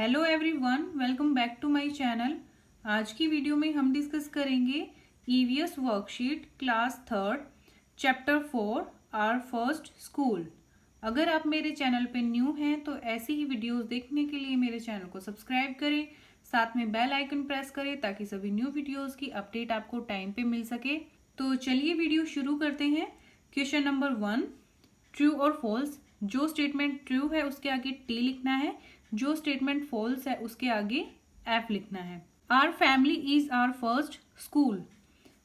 Hello everyone, welcome back to my channel. आज की video में हम डिस्कस करेंगे EVS worksheet class third chapter 4 our first school. अगर आप मेरे चैनल पे न्यू हैं तो ऐसी ही वीडियोस देखने के लिए मेरे चैनल को सब्सक्राइब करें, साथ में बेल आइकन प्रेस करें ताकि सभी न्यू वीडियोस की अपडेट आपको टाइम पे मिल सके। तो चलिए वीडियो शुरू करते हैं। क्वेश्चन नंबर 1, ट्रू और फॉल्स। जो स्टेटमेंट ट्रू है उसके आगे टी लिखना है, जो स्टेटमेंट फॉल्स है उसके आगे एफ लिखना है। Our family is our first school.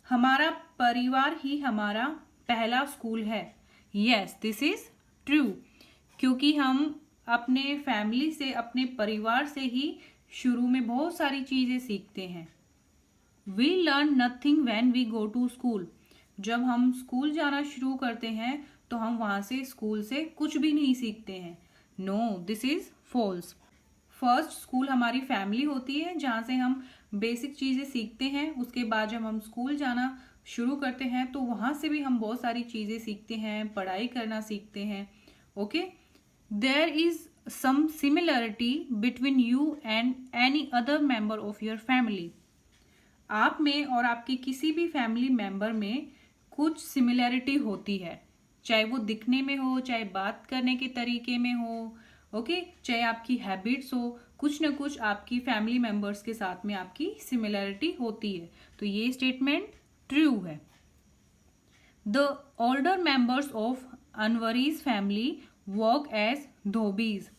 हमारा परिवार ही हमारा पहला स्कूल है। यस, दिस इज ट्रू, क्योंकि हम अपने फैमिली से, अपने परिवार से ही शुरू में बहुत सारी चीजें सीखते हैं। We learn nothing when we go to school. जब हम स्कूल जाना शुरू करते हैं तो हम वहां से स्कूल से कुछ भी नहीं सीखते हैं। No, this is false. First school हमारी फैमिली होती है जहाँ से हम बेसिक चीज़ें सीखते हैं। उसके बाद जब हम स्कूल जाना शुरू करते हैं तो वहाँ से भी हम बहुत सारी चीज़ें सीखते हैं, पढ़ाई करना सीखते हैं। Okay, there is some similarity between you and any other member of your family. आप में और आपके किसी भी फैमिली मेंबर में कुछ सिमिलरिटी होती है, चाहे वो दिखने में हो, चाहे बात करने के तरीके में हो, ओके, चाहे आपकी हैबिट्स हो, कुछ ना कुछ आपकी फैमिली मेंबर्स के साथ में आपकी सिमिलरिटी होती है। तो ये स्टेटमेंट ट्रू है। The older members of Anwari's family work as dhobis.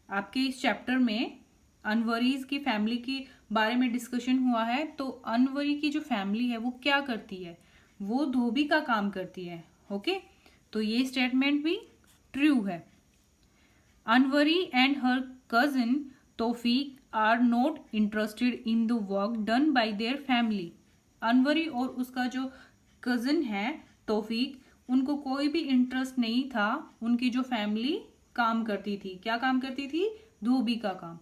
आपके इस चैप्टर में अनवरीज की फैमिली के बारे में डिस्कशन हुआ है। तो अनवरी की जो फैमिली है वो क्या करती है? वो धोबी का काम करती है। ओके, तो ये स्टेटमेंट भी ट्रू है। Anwari and her cousin Taufiq are not interested in the work done by their family. Anwari और उसका जो कजिन है तौफीक, उनको कोई भी इंटरेस्ट नहीं था। उनकी जो फैमिली काम करती थी, क्या काम करती थी? धोबी का काम।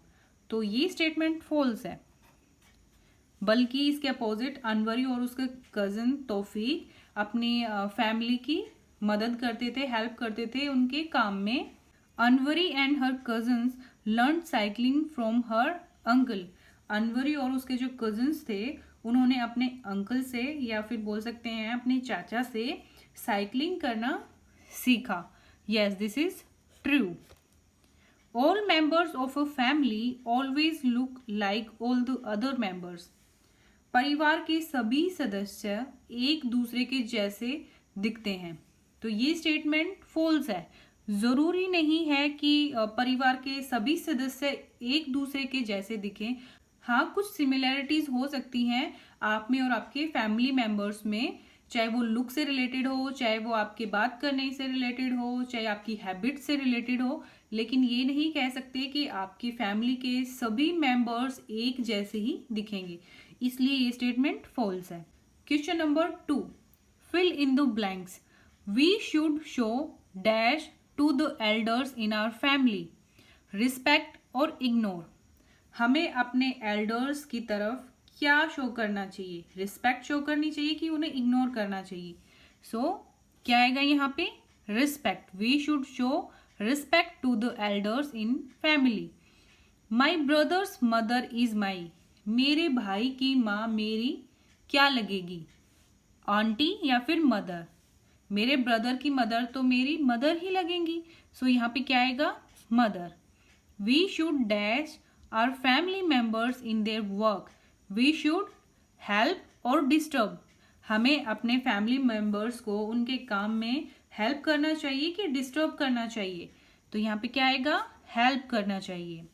तो ये स्टेटमेंट फॉल्स है। बल्कि इसके अपोजिट अनवरी और उसके कजिन तौफीक अपनी फैमिली की मदद करते थे, हेल्प करते थे उनके काम में। Anwari and her cousins learn cycling from her uncle. Anwari और उसके जो कजिन्स थे उन्होंने अपने अंकल से, या फिर बोल सकते हैं अपने चाचा से, साइकिलिंग करना सीखा। Yes, this is true. All members of a family always look like all the other members. परिवार के सभी सदस्य एक दूसरे के जैसे दिखते हैं। तो ये स्टेटमेंट फॉल्स है। जरूरी नहीं है कि परिवार के सभी सदस्य एक दूसरे के जैसे दिखें। हाँ, कुछ सिमिलैरिटीज हो सकती हैं आप में और आपके फैमिली मेंबर्स में, चाहे वो लुक से रिलेटेड हो, चाहे वो आपके बात करने से रिलेटेड हो, चाहे आपकी हैबिट से रिलेटेड हो, लेकिन ये नहीं कह सकते कि आपकी फैमिली के सभी मेंबर्स एक जैसे ही दिखेंगे। इसलिए ये स्टेटमेंट फॉल्स है। Question number 2, fill in the blanks. We should show dash to the elders in our family, respect और इग्नोर। हमें अपने एल्डर्स की तरफ क्या शो करना चाहिए? रिस्पेक्ट शो करनी चाहिए कि उन्हें इग्नोर करना चाहिए? सो क्या आएगा यहाँ पे? Respect. We should show respect to the elders in family. My brothers mother is my. मेरे भाई की माँ मेरी क्या लगेगी? आंटी या फिर मदर? मेरे ब्रदर की मदर तो मेरी मदर ही लगेंगी। सो यहाँ पे क्या आएगा? Mother. We should dash our family members in their work. We should help और डिस्टर्ब। हमें अपने फैमिली मेंबर्स को उनके काम में हेल्प करना चाहिए कि डिस्टर्ब करना चाहिए? तो यहाँ पे क्या आएगा? हेल्प करना चाहिए।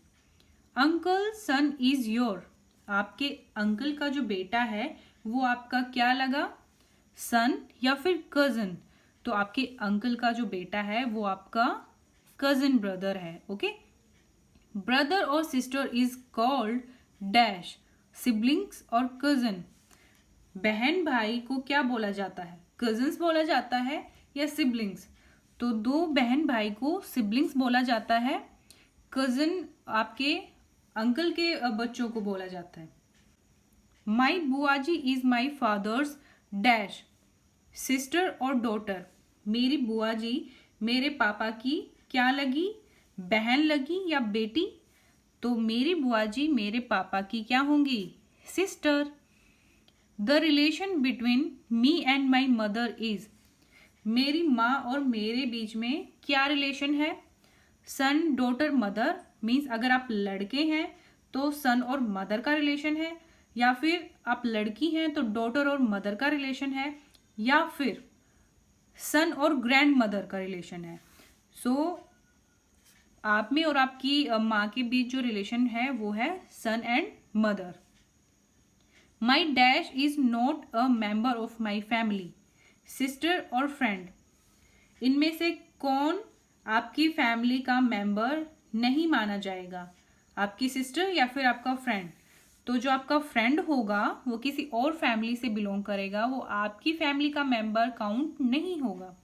Uncle son is your. आपके अंकल का जो बेटा है वो आपका क्या लगा? सन या फिर कजिन? तो आपके अंकल का जो बेटा है वो आपका कजिन ब्रदर है। ओके, ब्रदर और sister is called dash, siblings और कजिन। बहन भाई को क्या बोला जाता है? कजिन्स बोला जाता है या सिबलिंग्स? तो दो बहन भाई को सिबलिंग्स बोला जाता है। कजिन आपके अंकल के बच्चों को बोला जाता है। My buaji is my father's dash, sister और डॉटर। मेरी बुआजी मेरे पापा की क्या लगी? बहन लगी या बेटी? तो मेरी बुआ जी मेरे पापा की क्या होंगी? Sister. The relation between me and my mother is, मेरी माँ और मेरे बीच में क्या रिलेशन है? सन डॉटर मदर, मीन्स अगर आप लड़के हैं तो सन और मदर का रिलेशन है, या फिर आप लड़की हैं तो डॉटर और मदर का रिलेशन है, या फिर सन और ग्रैंड मदर का रिलेशन है। सो आप में और आपकी माँ के बीच जो रिलेशन है वो है son and mother. My dash is not a member of my family, sister और फ्रेंड। इनमें से कौन आपकी फैमिली का मेंबर नहीं माना जाएगा? आपकी सिस्टर या फिर आपका फ्रेंड? तो जो आपका फ्रेंड होगा वो किसी और फैमिली से बिलोंग करेगा, वो आपकी फैमिली का मेंबर काउंट नहीं होगा।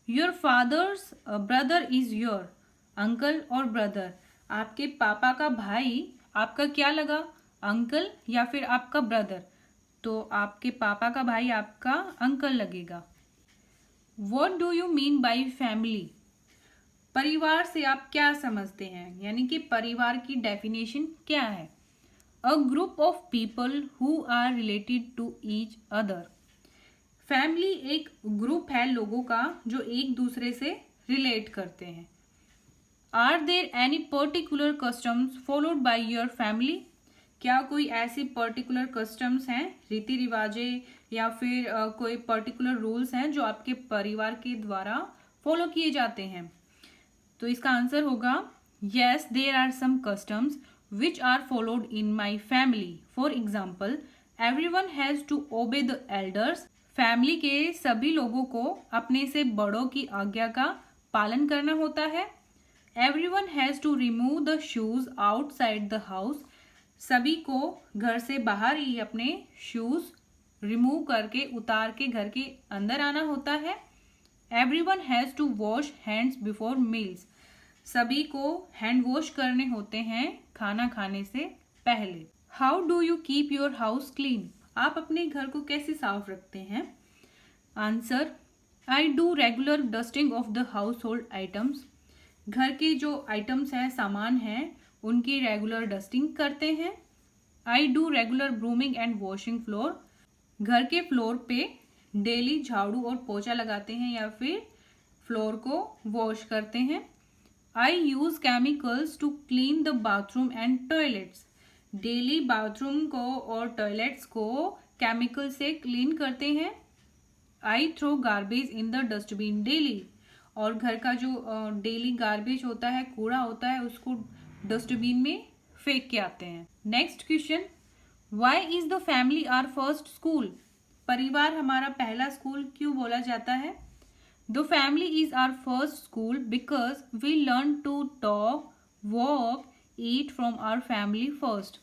Your fathers brother is your uncle और ब्रदर, आपके पापा का भाई आपका क्या लगा? अंकल या फिर आपका ब्रदर? तो आपके पापा का भाई आपका अंकल लगेगा। What do you mean by family? परिवार से आप क्या समझते हैं, यानी कि परिवार की डेफिनेशन क्या है? A group of people who are related to each other. Family एक ग्रुप है लोगों का जो एक दूसरे से रिलेट करते हैं। Are there any particular customs followed by your family? क्या कोई ऐसी पर्टिकुलर कस्टम्स हैं, रीति रिवाजे, या फिर कोई पर्टिकुलर रूल्स हैं जो आपके परिवार के द्वारा फॉलो किए जाते हैं? तो इसका आंसर होगा yes, there are some customs which are followed in my family. For example, everyone has to obey the elders. Family के सभी लोगों को अपने से बड़ों की आज्ञा का पालन करना होता है। Everyone has to remove the shoes outside the house. सभी को घर से बाहर ही अपने शूज रिमूव करके उतार के घर के अंदर आना होता है। Everyone has to wash hands before meals. सभी को हैंड वॉश करने होते हैं खाना खाने से पहले। How do you keep your house clean? आप अपने घर को कैसे साफ रखते हैं? Answer, I do regular dusting of the house hold items. घर के जो आइटम्स हैं, सामान हैं, उनकी रेगुलर डस्टिंग करते हैं। I do regular brooming and washing floor. घर के फ्लोर पे डेली झाड़ू और पोछा लगाते हैं या फिर फ्लोर को वॉश करते हैं। I use chemicals to clean the bathroom and toilets. Daily bathroom को और टॉयलेट्स को केमिकल से क्लीन करते हैं। I throw garbage in the dustbin daily. और घर का जो डेली गार्बेज होता है, कूड़ा होता है, उसको डस्टबिन में फेंक के आते हैं। Next question, why is the family our first school? परिवार हमारा पहला स्कूल क्यों बोला जाता है? The family is our first school because we learn to talk, walk, eat from our family first.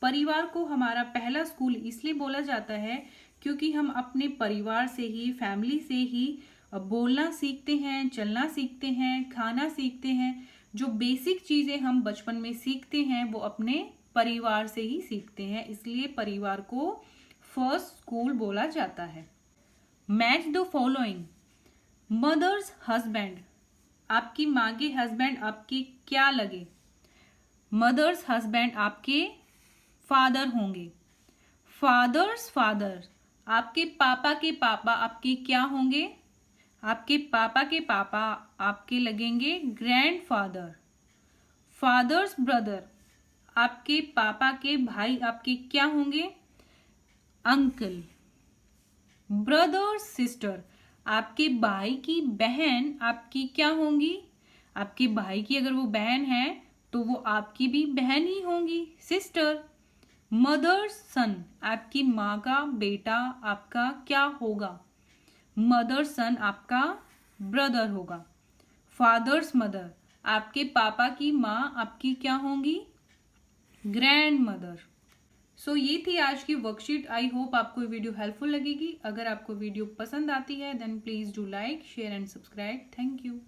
परिवार को हमारा पहला स्कूल इसलिए बोला जाता है क्योंकि हम अपने परिवार से ही, फैमिली से ही बोलना सीखते हैं, चलना सीखते हैं, खाना सीखते हैं। जो बेसिक चीज़ें हम बचपन में सीखते हैं वो अपने परिवार से ही सीखते हैं, इसलिए परिवार को फर्स्ट स्कूल बोला जाता है। Match the following. Mother's husband, आपकी माँ के हस्बैंड आपके क्या लगे? मदर्स हस्बैंड आपके फादर होंगे। फादर्स फादर, आपके पापा के पापा आपके क्या होंगे? आपके पापा के पापा आपके लगेंगे ग्रैंडफादर। फादर्स ब्रदर, आपके पापा के भाई आपके क्या होंगे? अंकल। ब्रदर्स सिस्टर, आपके भाई की बहन आपकी क्या होंगी? आपके भाई की अगर वो बहन है तो वो आपकी भी बहन ही होंगी, सिस्टर। मदर्स सन, आपकी माँ का बेटा आपका क्या होगा? मदर्स सन आपका ब्रदर होगा। फादर्स मदर, आपके पापा की माँ आपकी क्या होंगी? Grand mother. सो ये थी आज की वर्कशीट। आई होप आपको वीडियो हेल्पफुल लगेगी। अगर आपको वीडियो पसंद आती है then please do like, share and subscribe. Thank you.